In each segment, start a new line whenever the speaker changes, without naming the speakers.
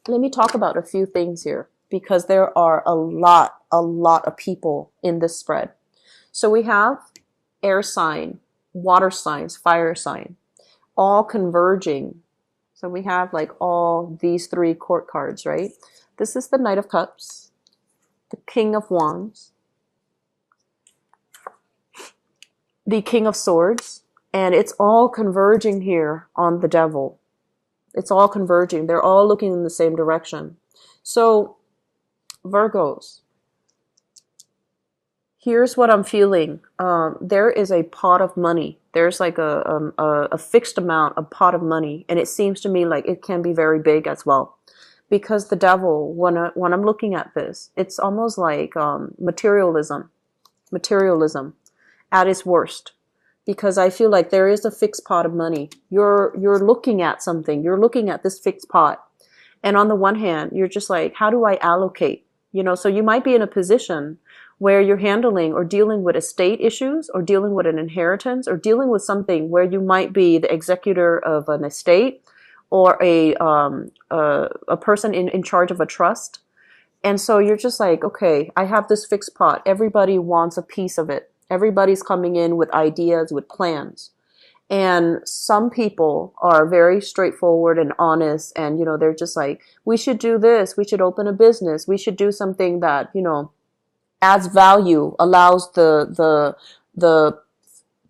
let me talk about a few things here because there are a lot of people in this spread. So we have air sign, water signs, fire sign, all converging. So we have like all these three court cards, right? This is the Knight of Cups, the King of Wands, the King of Swords, and it's all converging here on the Devil. It's all converging. They're all looking in the same direction. So, Virgos, here's what I'm feeling. There is a pot of money. There's like a fixed amount, a pot of money, and it seems to me like it can be very big as well. Because the Devil, when I'm looking at this, it's almost like materialism at its worst. Because I feel like there is a fixed pot of money. You're looking at something. You're looking at this fixed pot. And on the one hand, you're just like, how do I allocate? You know, so you might be in a position where you're handling or dealing with estate issues or dealing with an inheritance or dealing with something where you might be the executor of an estate or a person in charge of a trust. And so you're just like, okay, I have this fixed pot. Everybody wants a piece of it. Everybody's coming in with ideas, with plans. And some people are very straightforward and honest. And, you know, they're just like, we should do this. We should open a business. We should do something that, you know, adds value, allows the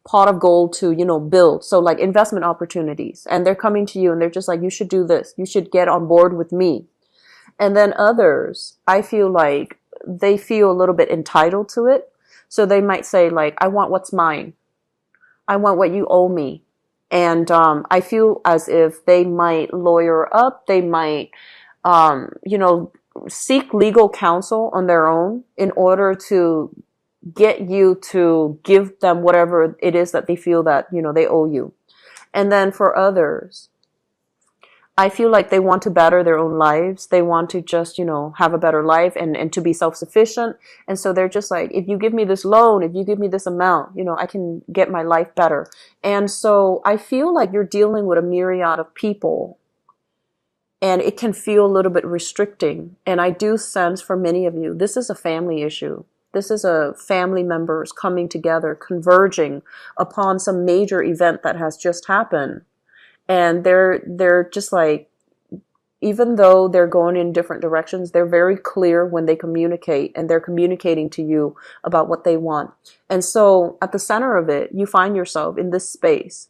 pot of gold to, you know, build. So like investment opportunities. And they're coming to you and they're just like, you should do this. You should get on board with me. And then others, I feel like they feel a little bit entitled to it. So they might say like, I want what's mine. I want what you owe me. And I feel as if they might lawyer up. They might, you know, seek legal counsel on their own in order to get you to give them whatever it is that they feel that, you know, they owe you. And then for others, I feel like they want to better their own lives. They want to just, you know, have a better life and to be self-sufficient. And so they're just like, if you give me this loan, if you give me this amount, you know, I can get my life better. And so I feel like you're dealing with a myriad of people and it can feel a little bit restricting. And I do sense for many of you, this is a family issue. This is a family members coming together, converging upon some major event that has just happened. And they're just like, even though they're going in different directions, they're very clear when they communicate and they're communicating to you about what they want. And so at the center of it, you find yourself in this space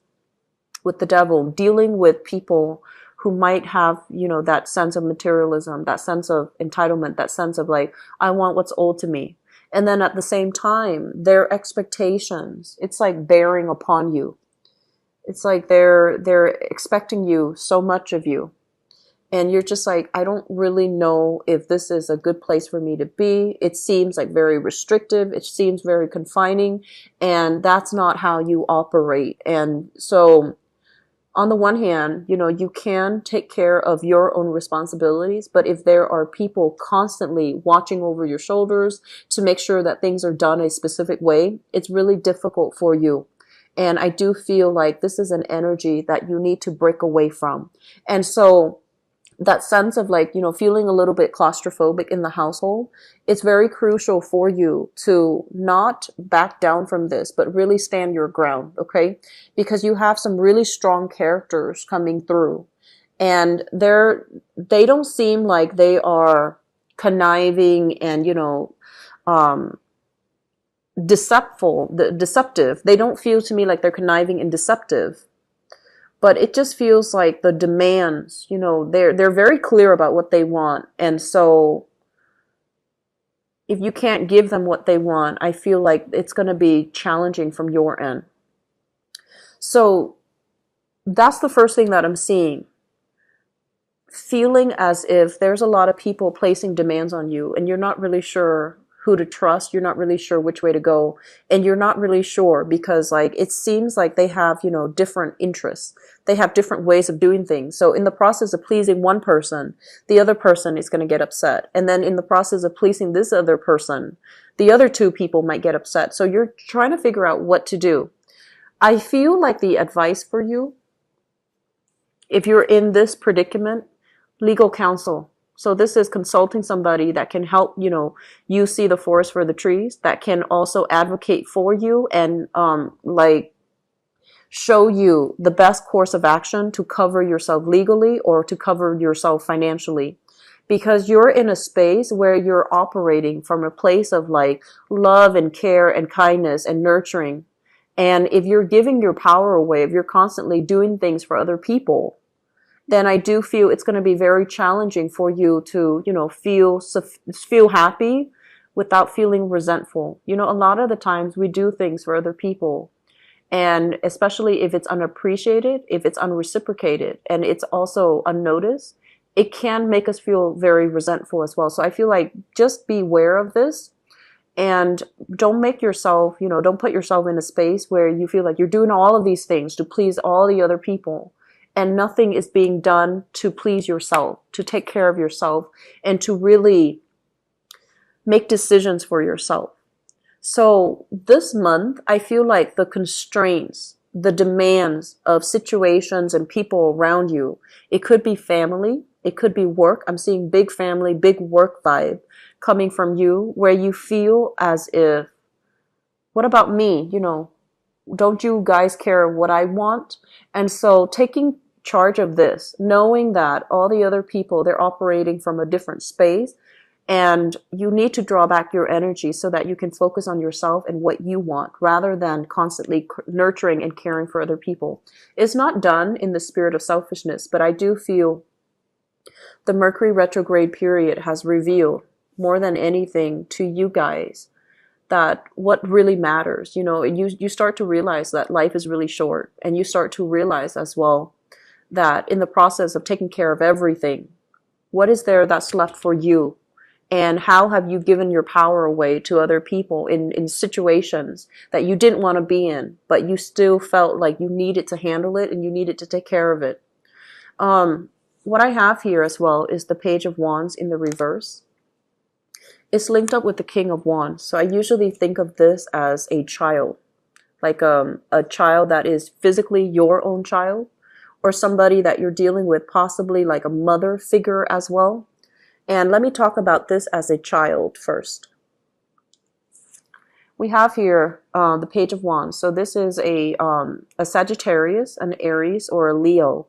with the Devil, dealing with people who might have, you know, that sense of materialism, that sense of entitlement, that sense of like, I want what's owed to me. And then at the same time, their expectations, it's like bearing upon you. It's like they're expecting you so much of you. And you're just like, I don't really know if this is a good place for me to be. It seems like very restrictive. It seems very confining. And that's not how you operate. And so on the one hand, you know, you can take care of your own responsibilities. But if there are people constantly watching over your shoulders to make sure that things are done a specific way, it's really difficult for you. And I do feel like this is an energy that you need to break away from. And so that sense of like, you know, feeling a little bit claustrophobic in the household, it's very crucial for you to not back down from this, but really stand your ground, okay? Because you have some really strong characters coming through. And they don't seem like they are conniving and, you know, deceptive. They don't feel to me like they're conniving and deceptive, but it just feels like the demands, you know, they're very clear about what they want. And so if you can't give them what they want, I feel like it's going to be challenging from your end. So that's the first thing that I'm seeing. Feeling as if there's a lot of people placing demands on you and you're not really sure who to trust. You're not really sure which way to go. And you're not really sure because like, it seems like they have, you know, different interests. They have different ways of doing things. So in the process of pleasing one person, the other person is going to get upset. And then in the process of pleasing this other person, the other two people might get upset. So you're trying to figure out what to do. I feel like the advice for you, if you're in this predicament, legal counsel. So this is consulting somebody that can help, you see the forest for the trees, that can also advocate for you and like show you the best course of action to cover yourself legally or to cover yourself financially. Because you're in a space where you're operating from a place of like love and care and kindness and nurturing. And if you're giving your power away, if you're constantly doing things for other people, then I do feel it's going to be very challenging for you to, feel happy without feeling resentful. A lot of the times we do things for other people, and especially if it's unappreciated, if it's unreciprocated, and it's also unnoticed, it can make us feel very resentful as well. So I feel like just be aware of this, and don't make yourself, don't put yourself in a space where you feel like you're doing all of these things to please all the other people, and nothing is being done to please yourself, to take care of yourself, and to really make decisions for yourself. So this month, I feel like the constraints, the demands of situations and people around you, it could be family, it could be work. I'm seeing big family, big work vibe coming from you, where you feel as if, what about me? Don't you guys care what I want? And so taking charge of this, knowing that all the other people, they're operating from a different space, and you need to draw back your energy so that you can focus on yourself and what you want rather than constantly nurturing and caring for other people. It's not done in the spirit of selfishness, but I do feel the Mercury retrograde period has revealed more than anything to you guys that what really matters. You start to realize that life is really short, and you start to realize as well that in the process of taking care of everything, what is there that's left for you? And how have you given your power away to other people in situations that you didn't want to be in, but you still felt like you needed to handle it and you needed to take care of it? What I have here as well is the Page of Wands in the reverse. It's linked up with the King of Wands. So I usually think of this as a child, like a child that is physically your own child, or somebody that you're dealing with, possibly like a mother figure as well. And let me talk about this as a child first. We have here the Page of Wands. So this is a Sagittarius, an Aries, or a Leo.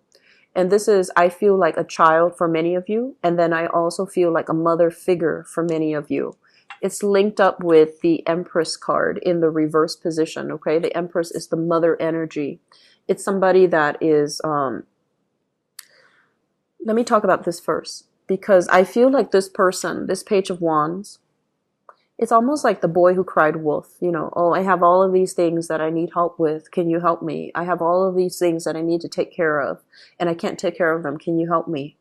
And this is, I feel like a child for many of you. And then I also feel like a mother figure for many of you. It's linked up with the Empress card in the reverse position, okay? The Empress is the mother energy. It's somebody that is, let me talk about this first. Because I feel like this person, this Page of Wands, it's almost like the boy who cried wolf. Oh, I have all of these things that I need help with. Can you help me? I have all of these things that I need to take care of, and I can't take care of them. Can you help me?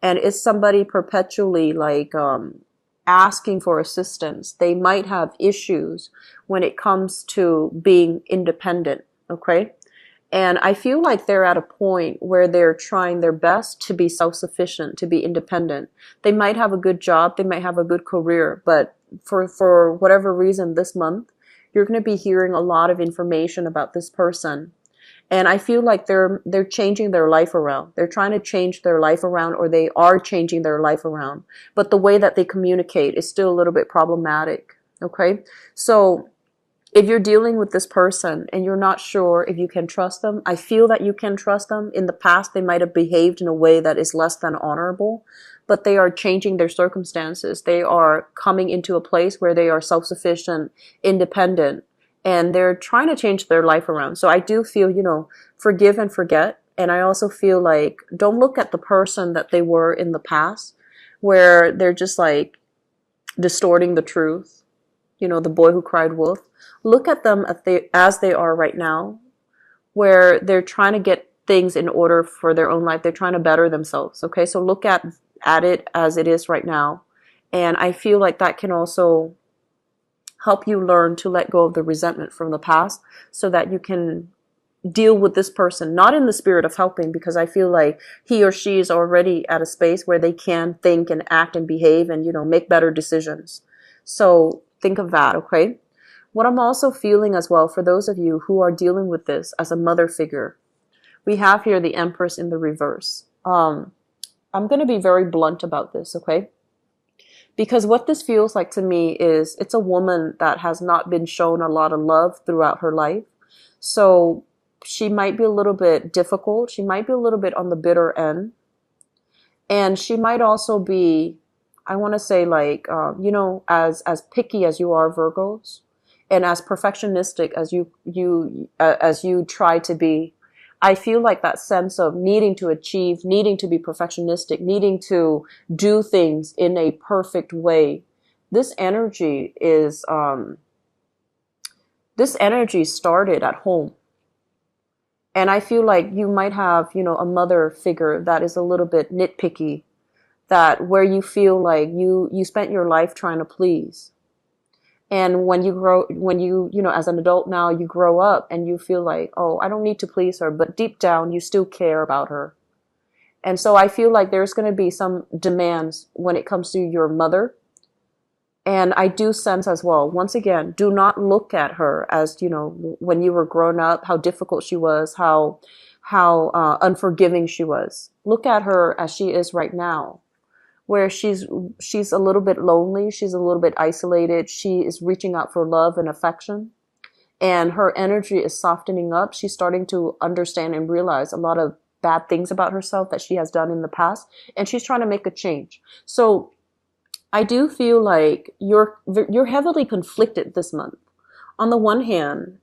And it's somebody perpetually like asking for assistance. They might have issues when it comes to being independent, okay? And I feel like they're at a point where they're trying their best to be self-sufficient, to be independent. They might have a good job, they might have a good career, but for whatever reason this month, you're going to be hearing a lot of information about this person. And I feel like they're changing their life around. They're trying to change their life around, or they are changing their life around. But the way that they communicate is still a little bit problematic, okay? So if you're dealing with this person and you're not sure if you can trust them, I feel that you can trust them. In the past, they might have behaved in a way that is less than honorable, but they are changing their circumstances. They are coming into a place where they are self-sufficient, independent, and they're trying to change their life around. So I do feel, forgive and forget. And I also feel like don't look at the person that they were in the past, where they're just like distorting the truth. The boy who cried wolf. Look at them as they are right now, where they're trying to get things in order for their own life. They're trying to better themselves. Okay, so look at it as it is right now. And I feel like that can also help you learn to let go of the resentment from the past so that you can deal with this person, not in the spirit of helping, because I feel like he or she is already at a space where they can think and act and behave and, make better decisions. So think of that, okay? What I'm also feeling as well, for those of you who are dealing with this as a mother figure, we have here the Empress in the reverse. I'm going to be very blunt about this, okay? Because what this feels like to me is it's a woman that has not been shown a lot of love throughout her life. So she might be a little bit difficult. She might be a little bit on the bitter end. And she might also be, I want to say like, as picky as you are, Virgos, and as perfectionistic as you try to be, I feel like that sense of needing to achieve, needing to be perfectionistic, needing to do things in a perfect way. This energy is, this energy started at home. And I feel like you might have, a mother figure that is a little bit nitpicky, that where you feel like you spent your life trying to please. And when you grow, as an adult now, you grow up and you feel like, oh, I don't need to please her, but deep down you still care about her. And so I feel like there's going to be some demands when it comes to your mother. And I do sense as well, once again, do not look at her as, when you were growing up, how difficult she was, how unforgiving she was. Look at her as she is right now, where she's a little bit lonely, she's a little bit isolated, she is reaching out for love and affection, and her energy is softening up. She's starting to understand and realize a lot of bad things about herself that she has done in the past, and she's trying to make a change. So I do feel like you're heavily conflicted this month. On the one hand,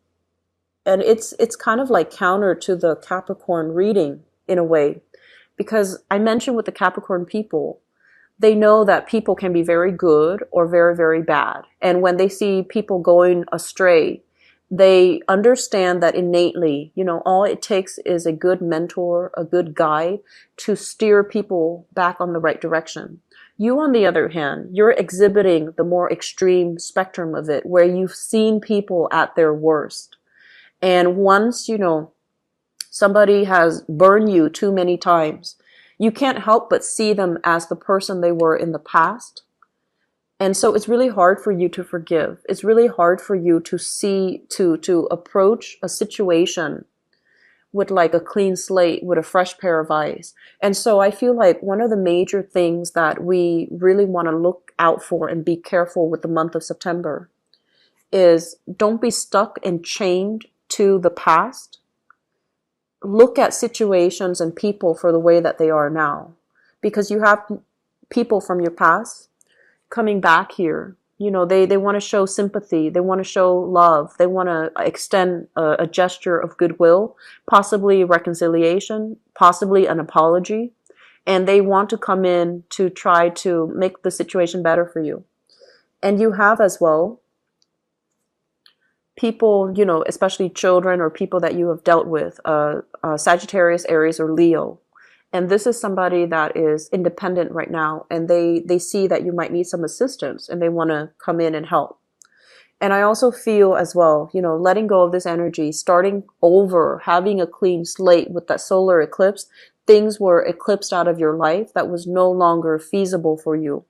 and it's kind of like counter to the Capricorn reading in a way, because I mentioned with the Capricorn people, they know that people can be very good or very, very bad. And when they see people going astray, they understand that innately, all it takes is a good mentor, a good guide to steer people back on the right direction. You, on the other hand, you're exhibiting the more extreme spectrum of it, where you've seen people at their worst. And once, somebody has burned you too many times, you can't help but see them as the person they were in the past. And so it's really hard for you to forgive. It's really hard for you to to approach a situation with like a clean slate, with a fresh pair of eyes. And so I feel like one of the major things that we really want to look out for and be careful with the month of September is don't be stuck and chained to the past. Look at situations and people for the way that they are now, because you have people from your past coming back here. They want to show sympathy. They want to show love. They want to extend a gesture of goodwill, possibly reconciliation, possibly an apology. And they want to come in to try to make the situation better for you. And you have as well people, especially children or people that you have dealt with, Sagittarius, Aries, or Leo. And this is somebody that is independent right now, and they see that you might need some assistance and they want to come in and help. And I also feel as well, letting go of this energy, starting over, having a clean slate with that solar eclipse, things were eclipsed out of your life that was no longer feasible for you.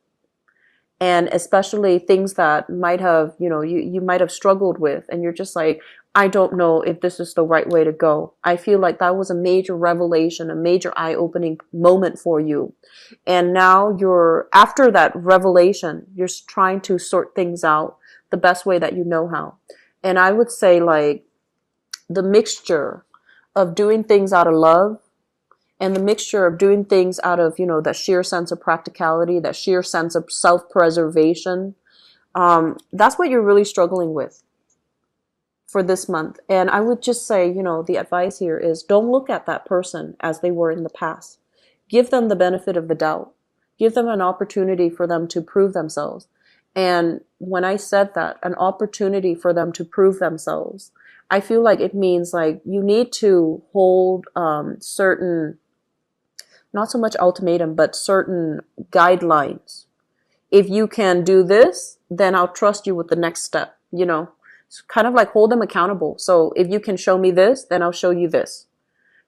And especially things that might have, you might have struggled with, and you're just like, I don't know if this is the right way to go. I feel like that was a major revelation, a major eye-opening moment for you. And now after that revelation, you're trying to sort things out the best way that you know how. And I would say like the mixture of doing things out of love and the mixture of doing things out of, that sheer sense of practicality, that sheer sense of self-preservation, that's what you're really struggling with for this month. And I would just say, the advice here is don't look at that person as they were in the past. Give them the benefit of the doubt. Give them an opportunity for them to prove themselves. And when I said that, an opportunity for them to prove themselves, I feel like it means like you need to hold certain, not so much ultimatum, but certain guidelines. If you can do this, then I'll trust you with the next step, It's kind of like hold them accountable. So if you can show me this, then I'll show you this.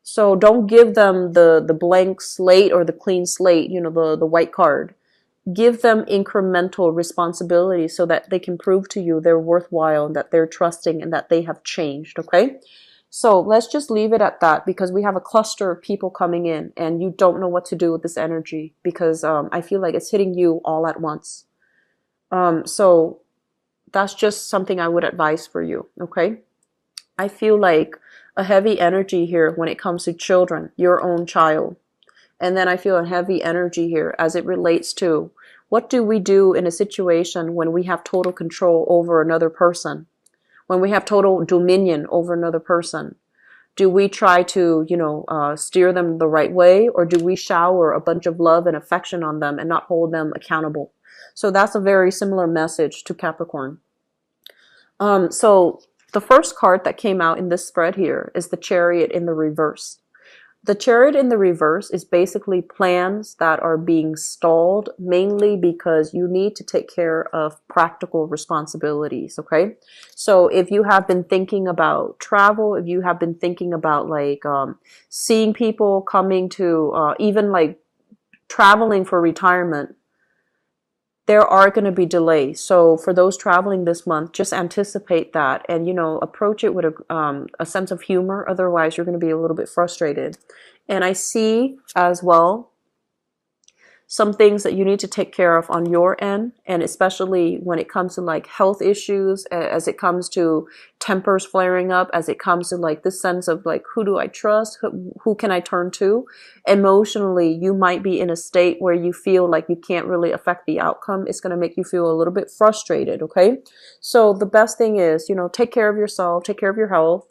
So don't give them the blank slate or the clean slate, the white card. Give them incremental responsibility so that they can prove to you they're worthwhile and that they're trusting and that they have changed, okay? So let's just leave it at that because we have a cluster of people coming in and you don't know what to do with this energy because I feel like it's hitting you all at once. So that's just something I would advise for you, okay? I feel like a heavy energy here when it comes to children, your own child. And then I feel a heavy energy here as it relates to what do we do in a situation when we have total control over another person? When we have total dominion over another person? Do we try to, steer them the right way, or do we shower a bunch of love and affection on them and not hold them accountable? So that's a very similar message to Capricorn. So the first card that came out in this spread here is the Chariot in the reverse. The Chariot in the reverse is basically plans that are being stalled mainly because you need to take care of practical responsibilities, okay? So if you have been thinking about travel, if you have been thinking about like seeing people coming to even like traveling for retirement, there are going to be delays. So for those traveling this month, just anticipate that and, approach it with a sense of humor. Otherwise, you're going to be a little bit frustrated. And I see as well some things that you need to take care of on your end, and especially when it comes to like health issues, as it comes to tempers flaring up, as it comes to like this sense of like, who do I trust? Who can I turn to? Emotionally, you might be in a state where you feel like you can't really affect the outcome. It's going to make you feel a little bit frustrated, okay? So the best thing is, take care of yourself, take care of your health.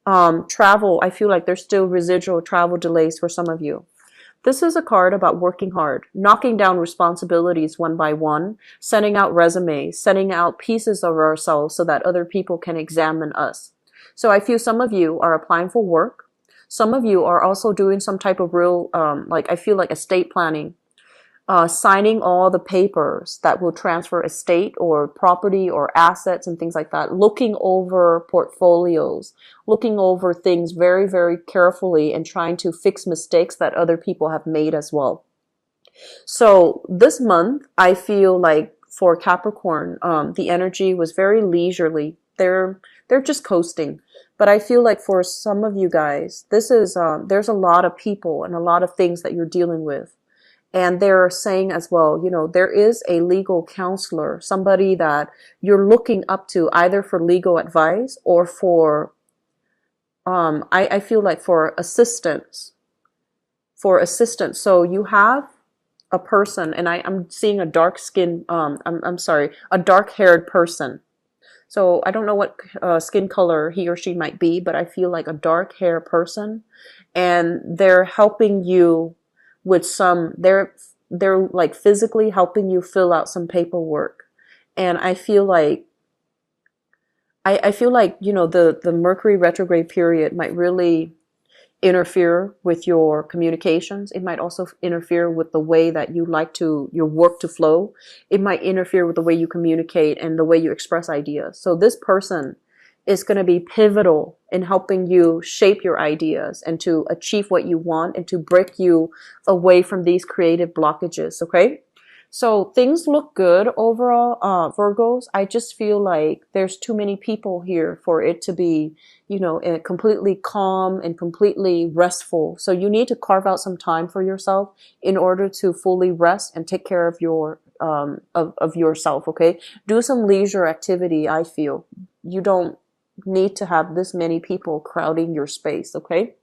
Travel, I feel like there's still residual travel delays for some of you. This is a card about working hard, knocking down responsibilities one by one, sending out resumes, sending out pieces of ourselves so that other people can examine us. So I feel some of you are applying for work. Some of you are also doing some type of real, I feel like estate planning. Signing all the papers that will transfer estate or property or assets and things like that, looking over portfolios, looking over things very, very carefully and trying to fix mistakes that other people have made as well. So this month, I feel like for Capricorn, the energy was very leisurely. They're just coasting. But I feel like for some of you guys, this is there's a lot of people and a lot of things that you're dealing with. And they're saying as well, there is a legal counselor, somebody that you're looking up to either for legal advice or for, I feel like for assistance. So you have a person, and I'm seeing a dark skin, a dark haired person. So I don't know what skin color he or she might be, but I feel like a dark hair person, and they're helping you with they're like physically helping you fill out some paperwork. And I feel like the Mercury retrograde period might really interfere with your communications. It might also interfere with the way that you like your work to flow. It might interfere with the way you communicate and the way you express ideas. So this person is going to be pivotal in helping you shape your ideas and to achieve what you want and to break you away from these creative blockages, okay? So things look good overall, Virgos. I just feel like there's too many people here for it to be, completely calm and completely restful. So you need to carve out some time for yourself in order to fully rest and take care of of yourself, okay? Do some leisure activity, I feel. You don't need to have this many people crowding your space, okay?